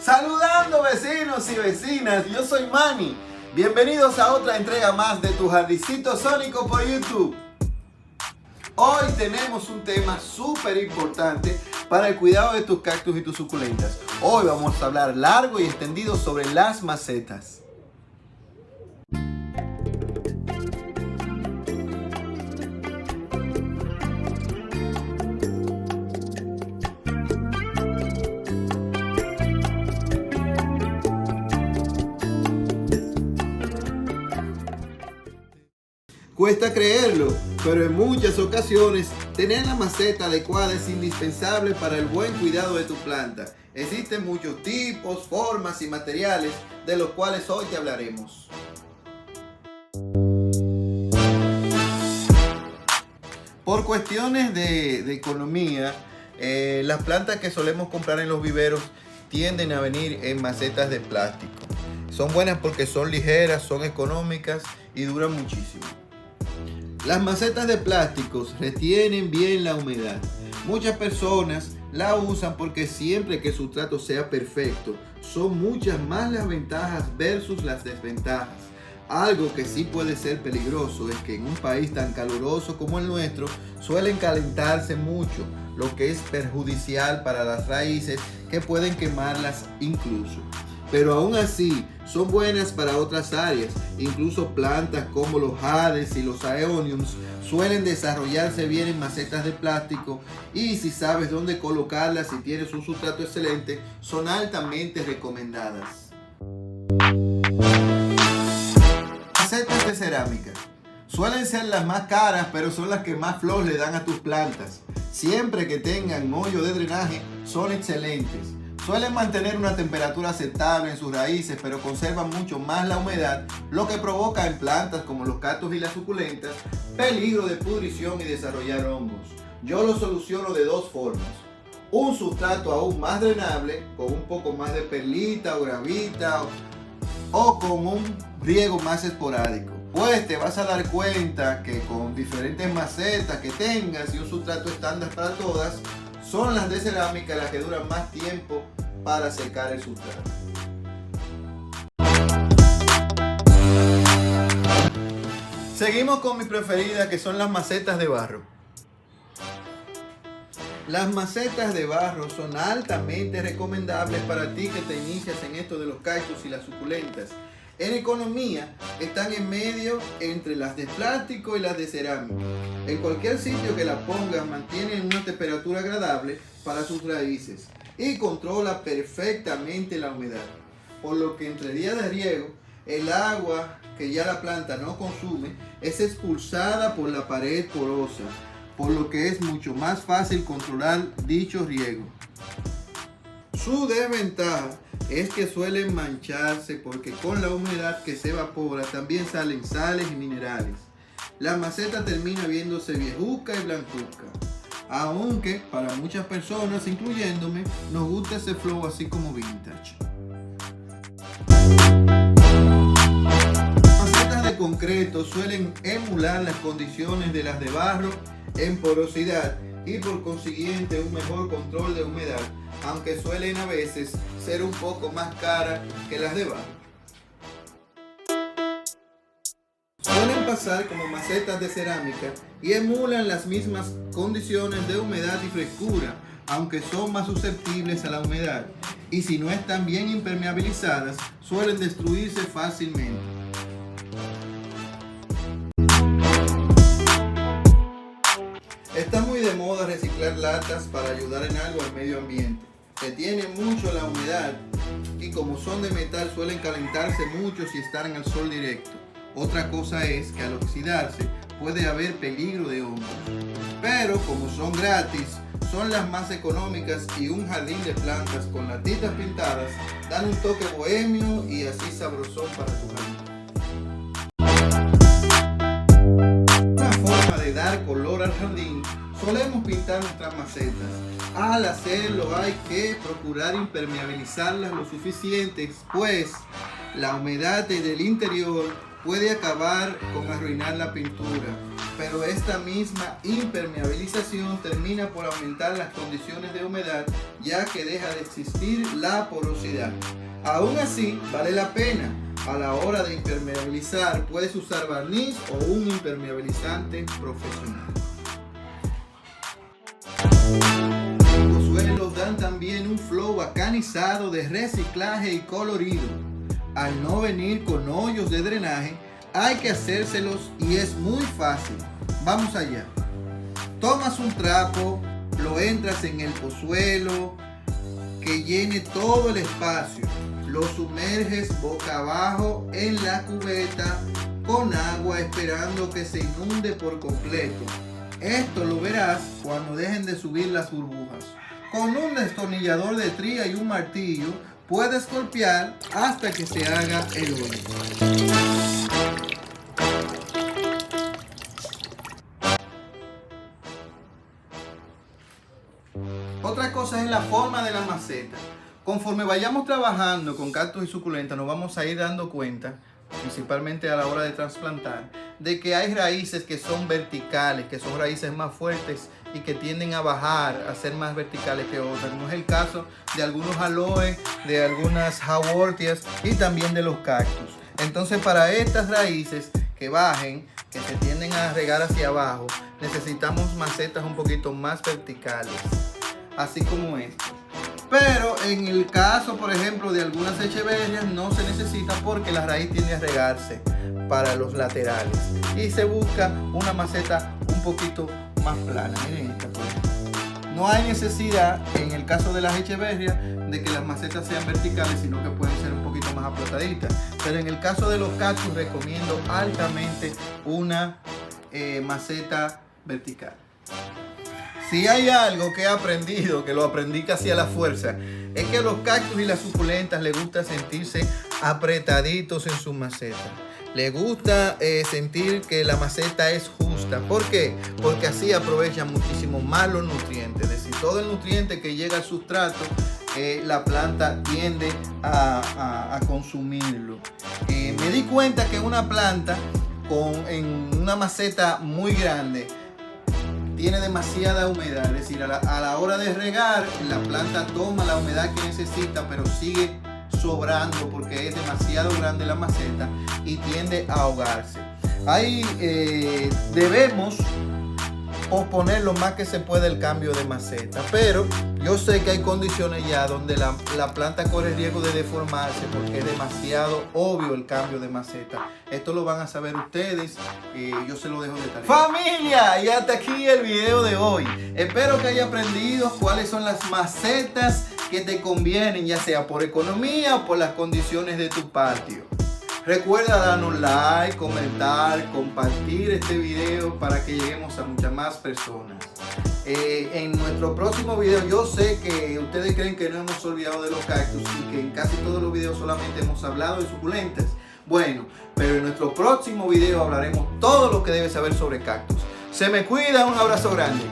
Saludando vecinos y vecinas, yo soy Manny. Bienvenidos a otra entrega más de Tu Jardincito Sónico por YouTube. Hoy tenemos un tema súper importante para el cuidado de tus cactus y tus suculentas. Hoy vamos a hablar largo y extendido sobre las macetas. Cuesta creerlo, pero en muchas ocasiones tener la maceta adecuada es indispensable para el buen cuidado de tu planta. Existen muchos tipos, formas y materiales de los cuales hoy te hablaremos. Por cuestiones de economía, las plantas que solemos comprar en los viveros tienden a venir en macetas de plástico. Son buenas porque son ligeras, son económicas y duran muchísimo. Las macetas de plásticos retienen bien la humedad. Muchas personas la usan porque siempre que su trato sea perfecto, son muchas más las ventajas versus las desventajas. Algo que sí puede ser peligroso es que en un país tan caluroso como el nuestro suelen calentarse mucho, lo que es perjudicial para las raíces que pueden quemarlas incluso. Pero aún así son buenas para otras áreas. Incluso plantas como los jades y los aeoniums suelen desarrollarse bien en macetas de plástico, y si sabes dónde colocarlas y tienes un sustrato excelente, son altamente recomendadas. Macetas de cerámica suelen ser las más caras, pero son las que más flor le dan a tus plantas. Siempre que tengan hoyo de drenaje son excelentes. Suelen mantener una temperatura aceptable en sus raíces, pero conservan mucho más la humedad, lo que provoca en plantas como los cactus y las suculentas peligro de pudrición y desarrollar hongos. Yo lo soluciono de dos formas: un sustrato aún más drenable, con un poco más de perlita o gravita, o con un riego más esporádico. Pues te vas a dar cuenta que con diferentes macetas que tengas y un sustrato estándar para todas, son las de cerámica las que duran más tiempo para secar el sustrato. Seguimos con mi preferida, que son las macetas de barro. Las macetas de barro son altamente recomendables para ti que te inicias en esto de los cactus y las suculentas. En economía están en medio entre las de plástico y las de cerámica. En cualquier sitio que la pongas mantiene una temperatura agradable para sus raíces y controla perfectamente la humedad, por lo que entre días de riego el agua que ya la planta no consume es expulsada por la pared porosa, por lo que es mucho más fácil controlar dicho riego. Su desventaja es que suelen mancharse porque con la humedad que se evapora también salen sales y minerales. La maceta termina viéndose viejuca y blancuca, aunque para muchas personas, incluyéndome, nos gusta ese flow así como vintage. Las macetas de concreto suelen emular las condiciones de las de barro en porosidad y por consiguiente un mejor control de humedad, aunque suelen a veces ser un poco más caras que las de barro. Suelen pasar como macetas de cerámica y emulan las mismas condiciones de humedad y frescura, aunque son más susceptibles a la humedad, y si no están bien impermeabilizadas, suelen destruirse fácilmente. Está muy de moda reciclar latas para ayudar en algo al medio ambiente. Retienen mucho la humedad y como son de metal suelen calentarse mucho si están al sol directo. Otra cosa es que al oxidarse puede haber peligro de hongos. Pero como son gratis, son las más económicas, y un jardín de plantas con latitas pintadas dan un toque bohemio y así sabrosón para tu jardín. Una forma de dar color al jardín: solemos pintar nuestras macetas. Al hacerlo hay que procurar impermeabilizarlas lo suficiente, pues la humedad del interior puede acabar con arruinar la pintura. pero esta misma impermeabilización termina por aumentar las condiciones de humedad, ya que deja de existir la porosidad. Aún así, vale la pena. A la hora de impermeabilizar, puedes usar barniz o un impermeabilizante profesional. Los suelos dan también un flow bacanizado de reciclaje y colorido. Al no venir con hoyos de drenaje, hay que hacérselos y es muy fácil. Vamos allá. Tomas un trapo, lo entras en el pozuelo que llene todo el espacio. Lo sumerges boca abajo en la cubeta con agua esperando que se inunde por completo. Esto lo verás cuando dejen de subir las burbujas. Con un destornillador de tría y un martillo puedes golpear hasta que se haga el hoyo. Otra cosa es la forma de la maceta. Conforme vayamos trabajando con cactus y suculentas, nos vamos a ir dando cuenta, principalmente a la hora de trasplantar, de que hay raíces que son verticales, que son raíces más fuertes y que tienden a bajar, a ser más verticales que otras, como es el caso de algunos aloes, de algunas haworthias y también de los cactus. Entonces, para estas raíces que bajen, que se tienden a regar hacia abajo, necesitamos macetas un poquito más verticales, así como esta. Pero en el caso, por ejemplo, de algunas echeverias no se necesita porque la raíz tiende a regarse para los laterales y se busca una maceta un poquito más plana. Miren esta, por ejemplo. No hay necesidad en el caso de las echeverias de que las macetas sean verticales, sino que pueden ser un poquito más aplataditas. Pero en el caso de los cactus recomiendo altamente una maceta vertical. Si hay algo que he aprendido, que lo aprendí casi a la fuerza, es que a los cactus y las suculentas les gusta sentirse apretaditos en su maceta. Les gusta sentir que la maceta es justa. ¿Por qué? Porque así aprovechan muchísimo más los nutrientes. Es decir, todo el nutriente que llega al sustrato, la planta tiende a consumirlo. Me di cuenta que una planta en una maceta muy grande tiene demasiada humedad, es decir, a la hora de regar, la planta toma la humedad que necesita, pero sigue sobrando porque es demasiado grande la maceta y tiende a ahogarse. Ahí debemos posponer lo más que se puede el cambio de maceta, pero yo sé que hay condiciones ya donde la planta corre riesgo de deformarse porque es demasiado obvio el cambio de maceta. Esto lo van a saber ustedes, yo se lo dejo de tarea. Familia, y hasta aquí el video de hoy. Espero que haya aprendido cuáles son las macetas que te convienen, ya sea por economía o por las condiciones de tu patio. Recuerda darnos like, comentar, compartir este video para que lleguemos a muchas más personas. En nuestro próximo video, yo sé que ustedes creen que no hemos olvidado de los cactus y que en casi todos los videos solamente hemos hablado de suculentas. Bueno, pero en nuestro próximo video hablaremos todo lo que debes saber sobre cactus. Se me cuida, un abrazo grande.